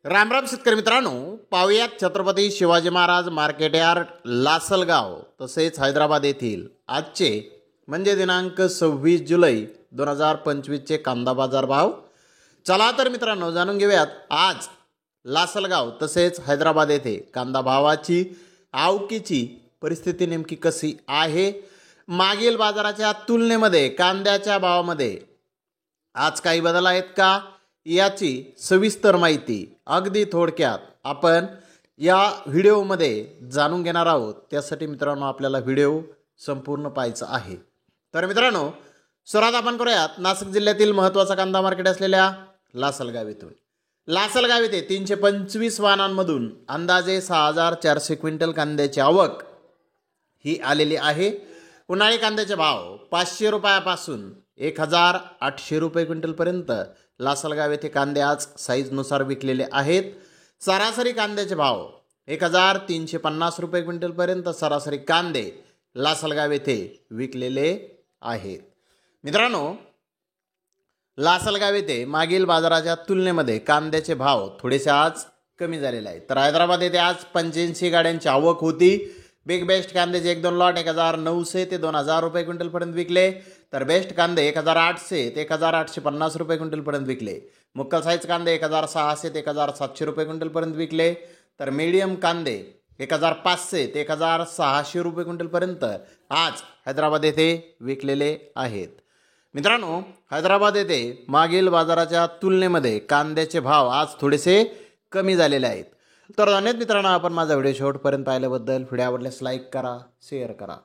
रामराम शेतकरी मित्रांनो, पाहुयात छत्रपती शिवाजी महाराज मार्केट यार्ड लासलगाव तसेच हैदराबाद येथील आजचे म्हणजे दिनांक 26 जुलै 2025 चे कांदा बाजार भाव। चला तर मित्रांनो जाणून घेऊयात आज लासलगाव तसेच हैदराबाद येथे कांदा भावाची आवकीची परिस्थिती नेमकी कशी आहे। मागील बाजाराच्या तुलनेमध्ये कांद्याच्या भावामध्ये आज काही बदल आहेत का याची सविस्तर माहिती अगदी थोडक्यात आपण या व्हिडिओमध्ये जाणून घेणार आहोत। त्यासाठी मित्रांनो आपल्याला व्हिडिओ संपूर्ण पाहायचा आहे। तर मित्रांनो सुरुवात आपण करूयात नाशिक जिल्ह्यातील महत्त्वाचा कांदा मार्केट असलेल्या लासलगाव येथून। लासलगाव येथे 325 वाहनांमधून अंदाजे 6400 क्विंटल कांद्याची आवक ही आलेली आहे। उन्हाळी कांद्याचे भाव 500 रुपयापासून 1800 रुपये क्विंटलपर्यंत लासलगाव येथे कांदे आज साईजनुसार विकलेले आहेत। सरासरी कांद्याचे भाव 1350 रुपये क्विंटलपर्यंत सरासरी कांदे लासलगाव येथे विकलेले आहेत। मित्रांनो लासलगाव येथे मागील बाजाराच्या तुलनेमध्ये कांद्याचे भाव थोडेसे आज कमी झालेले आहेत। तर हैदराबाद येथे आज 85 गाड्यांची आवक होती। बिग बेस्ट कांद्याचे 1-2 लॉट 1900 ते 2000 रुपये क्विंटलपर्यंत विकले। तर बेस्ट कांदे 1800 ते 1850 रुपये क्विंटलपर्यंत विकले। मुक्कल साईज कांदे 1600 ते 1700 रुपये क्विंटलपर्यंत विकले। तर मीडियम कांदे 1500 ते 1600 रुपये क्विंटलपर्यंत आज हैदराबाद येथे विकलेले आहेत। मित्रांनो हैदराबाद येथे मागील बाजाराच्या तुलनेमध्ये कांद्याचे भाव आज थोडेसे कमी झालेले आहेत। तर धन्यवाद मित्रांनो, आपण माझा व्हिडिओ शेवटपर्यंत पाहिल्याबद्दल। व्हिडिओ आवडल्यास लाईक करा, शेअर करा।